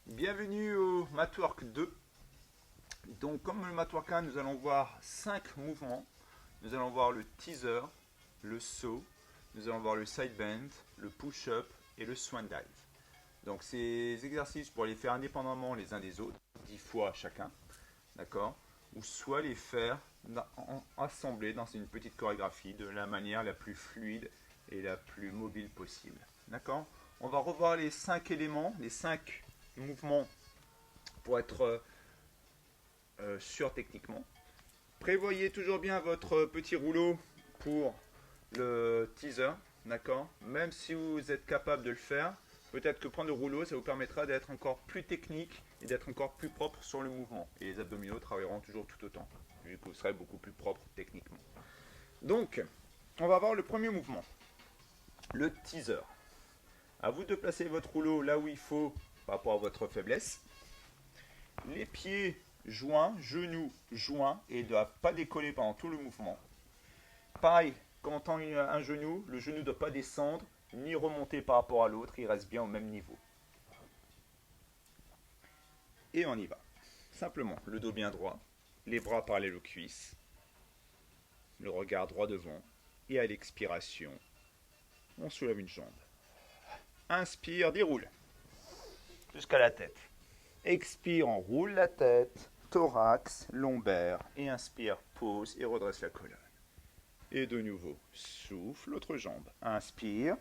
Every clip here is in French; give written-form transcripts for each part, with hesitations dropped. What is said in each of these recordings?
Bienvenue au Matwork 2. Donc comme le Matwork 1, nous allons voir 5 mouvements. Nous allons voir le teaser, le saut, nous allons voir le side bend, le push-up et le swan dive. Donc ces exercices pour les faire indépendamment les uns des autres, 10 fois chacun, d'accord? Ou soit les faire assemblés dans une petite chorégraphie de la manière la plus fluide et la plus mobile possible. D'accord? On va revoir les 5 éléments, les 5 mouvements pour être sûr techniquement. Prévoyez toujours bien votre petit rouleau pour le teaser, d'accord? Même si vous êtes capable de le faire, peut-être que prendre le rouleau, ça vous permettra d'être encore plus technique et d'être encore plus propre sur le mouvement. Et les abdominaux travailleront toujours tout autant, vu que vous serez beaucoup plus propre techniquement. Donc, on va voir le premier mouvement, le teaser. À vous de placer votre rouleau là où il faut par rapport à votre faiblesse. Les pieds joints, genoux joints et ne doivent pas décoller pendant tout le mouvement. Pareil, quand on tend un genou, le genou ne doit pas descendre ni remonter par rapport à l'autre, il reste bien au même niveau. Et on y va. Simplement, le dos bien droit, les bras parallèles aux cuisses, le regard droit devant, et à l'expiration, on soulève une jambe. Inspire, déroule jusqu'à la tête. Expire, on roule la tête, thorax, lombaire, et inspire, pose et redresse la colonne. Et de nouveau, souffle, l'autre jambe. Inspire,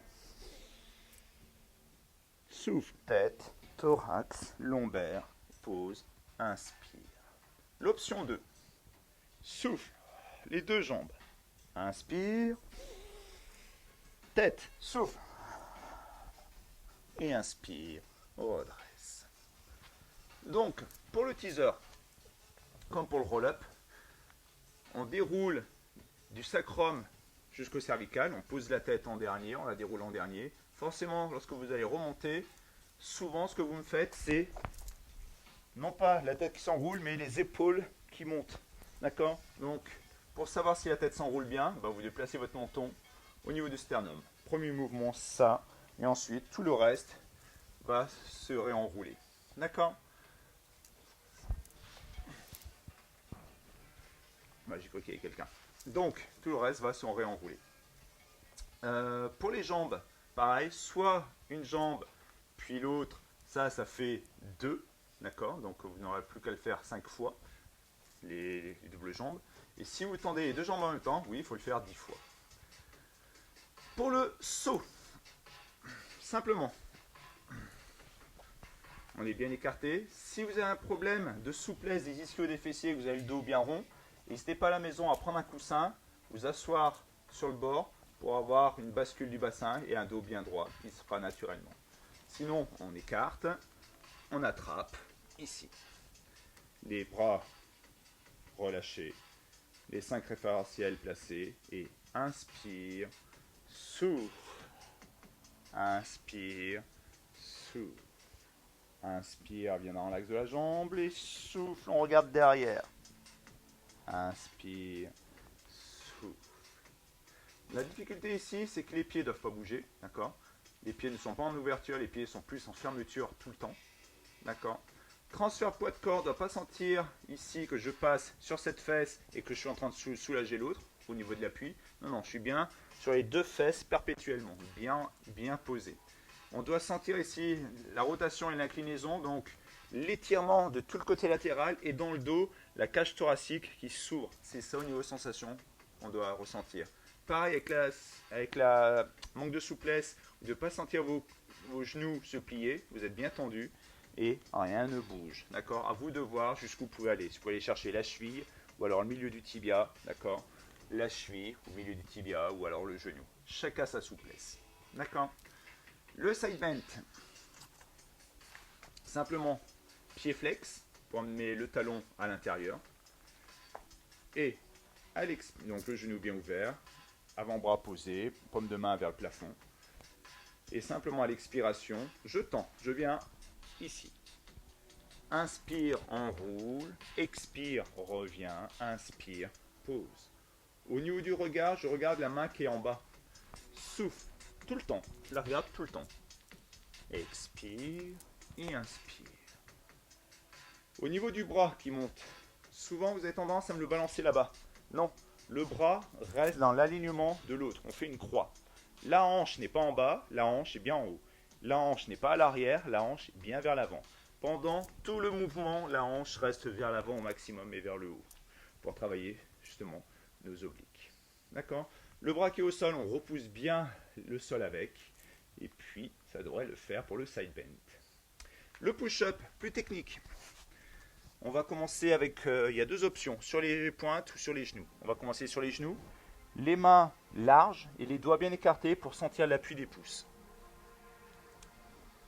souffle, tête, thorax, lombaire, pose, inspire. L'option 2, souffle, les deux jambes. Inspire, tête, souffle. Et inspire, redresse. Donc, pour le teaser, comme pour le roll-up, on déroule du sacrum jusqu'au cervical, on pose la tête en dernier, on la déroule en dernier. Forcément, lorsque vous allez remonter, souvent ce que vous me faites, c'est non pas la tête qui s'enroule, mais les épaules qui montent. D'accord? Donc, pour savoir si la tête s'enroule bien, vous déplacez votre menton au niveau du sternum. Premier mouvement, ça, et ensuite tout le reste va se réenrouler. D'accord? J'ai cru qu'il y avait quelqu'un. Donc, tout le reste va se réenrouler. Pour les jambes, pareil, soit une jambe, puis l'autre, ça fait 2, d'accord? Donc vous n'aurez plus qu'à le faire 5 fois, les doubles jambes. Et si vous tendez les deux jambes en même temps, oui, il faut le faire 10 fois. Pour le saut, simplement, on est bien écarté. Si vous avez un problème de souplesse des ischios des fessiers, que vous avez le dos bien rond, n'hésitez pas à la maison à prendre un coussin, vous asseoir sur le bord pour avoir une bascule du bassin et un dos bien droit qui se fera naturellement. Sinon, on écarte, on attrape ici. Les bras relâchés, les 5 référentiels placés et inspire, souffle, inspire, souffle. Inspire, viens dans l'axe de la jambe et souffle, on regarde derrière. Inspire, souffle. La difficulté ici, c'est que les pieds ne doivent pas bouger, d'accord? Les pieds ne sont pas en ouverture, les pieds sont plus en fermeture tout le temps, d'accord? Transfert poids de corps ne doit pas sentir ici que je passe sur cette fesse et que je suis en train de soulager l'autre au niveau de l'appui. Non, non, je suis bien sur les deux fesses perpétuellement, bien posé. On doit sentir ici la rotation et l'inclinaison, donc l'étirement de tout le côté latéral et dans le dos, la cage thoracique qui s'ouvre. C'est ça au niveau sensation qu'on doit ressentir. Pareil avec la manque de souplesse, de ne pas sentir vos genoux se plier, vous êtes bien tendu et rien ne bouge. D'accord? À vous de voir jusqu'où vous pouvez aller. Si vous pouvez aller chercher la cheville ou alors le milieu du tibia, d'accord? La cheville au milieu du tibia ou alors le genou. Chacun sa souplesse. D'accord? Le side bend, simplement pied flex pour emmener le talon à l'intérieur et donc le genou bien ouvert, avant-bras posé, paume de main vers le plafond et simplement à l'expiration, je tends, je viens ici. Inspire, enroule, expire, reviens, inspire, pose. Au niveau du regard, je regarde la main qui est en bas. Souffle tout le temps, je la regarde tout le temps. Expire et inspire. Au niveau du bras qui monte, souvent vous avez tendance à me le balancer là-bas. Non, le bras reste dans l'alignement de l'autre. On fait une croix. La hanche n'est pas en bas, la hanche est bien en haut. La hanche n'est pas à l'arrière, la hanche est bien vers l'avant. Pendant tout le mouvement, la hanche reste vers l'avant au maximum et vers le haut pour travailler justement nos obliques. D'accord? Le bras qui est au sol, on repousse bien le sol avec. Et puis, ça devrait le faire pour le side bend. Le push-up, plus technique. On va commencer avec, il y a deux options, sur les pointes ou sur les genoux. On va commencer sur les genoux. Les mains larges et les doigts bien écartés pour sentir l'appui des pouces.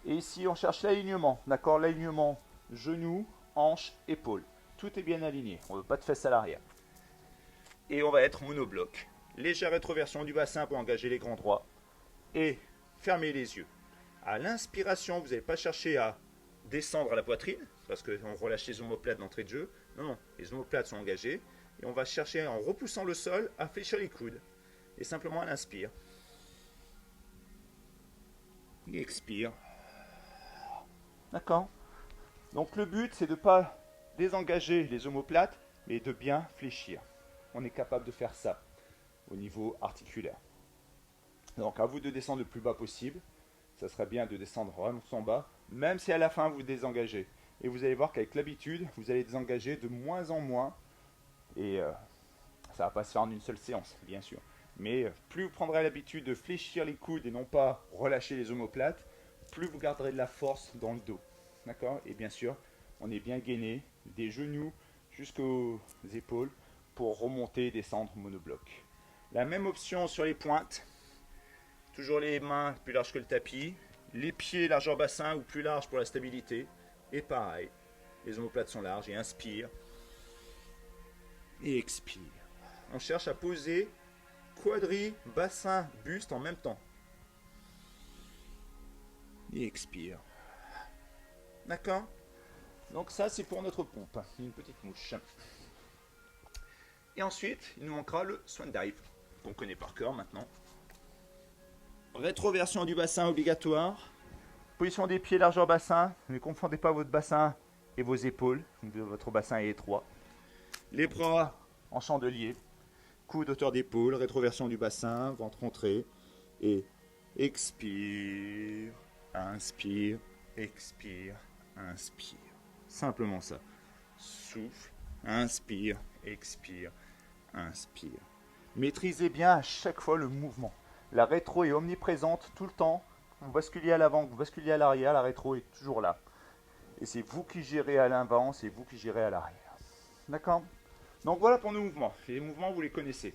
Et ici, on cherche l'alignement. D'accord? L'alignement genou, hanche, épaule. Tout est bien aligné. On ne veut pas de fesses à l'arrière. Et on va être monobloc. Légère rétroversion du bassin pour engager les grands droits. Et fermez les yeux. À l'inspiration, vous n'allez pas chercher à descendre à la poitrine, parce qu'on relâche les omoplates d'entrée de jeu. Non, non, les omoplates sont engagées. Et on va chercher, en repoussant le sol, à fléchir les coudes. Et simplement à l'inspire. Et expire. D'accord? Donc le but, c'est de ne pas désengager les omoplates, mais de bien fléchir. On est capable de faire ça au niveau articulaire. Donc à vous de descendre le plus bas possible. Ça serait bien de descendre vraiment en bas, même si à la fin vous désengagez. Et vous allez voir qu'avec l'habitude, vous allez désengager de moins en moins. Et ça ne va pas se faire en une seule séance, bien sûr. Mais plus vous prendrez l'habitude de fléchir les coudes et non pas relâcher les omoplates, plus vous garderez de la force dans le dos. D'accord? Et bien sûr, on est bien gainé des genoux jusqu'aux épaules pour remonter et descendre monobloc. La même option sur les pointes. Toujours les mains plus larges que le tapis. Les pieds largeur bassin ou plus larges pour la stabilité. Et pareil, les omoplates sont larges et inspire. Et expire. On cherche à poser quadri, bassin, buste en même temps. Et expire. D'accord? Donc ça, c'est pour notre pompe. Une petite mouche. Et ensuite, il nous manquera le swan dive, qu'on connaît par cœur maintenant. Rétroversion du bassin obligatoire. Position des pieds largeur bassin. Ne confondez pas votre bassin et vos épaules. Votre bassin est étroit. Les bras en chandelier. Coude hauteur d'épaule. Rétroversion du bassin. Ventre rentré. Et expire. Inspire. Expire. Inspire. Simplement ça. Souffle. Inspire. Expire. Inspire. Maîtrisez bien à chaque fois le mouvement. La rétro est omniprésente tout le temps. Vous basculez à l'avant, vous basculez à l'arrière, la rétro est toujours là. Et c'est vous qui gérez à l'avant, c'est vous qui gérez à l'arrière. D'accord? Donc voilà pour nos mouvements. Les mouvements, vous les connaissez.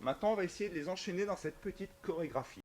Maintenant, on va essayer de les enchaîner dans cette petite chorégraphie.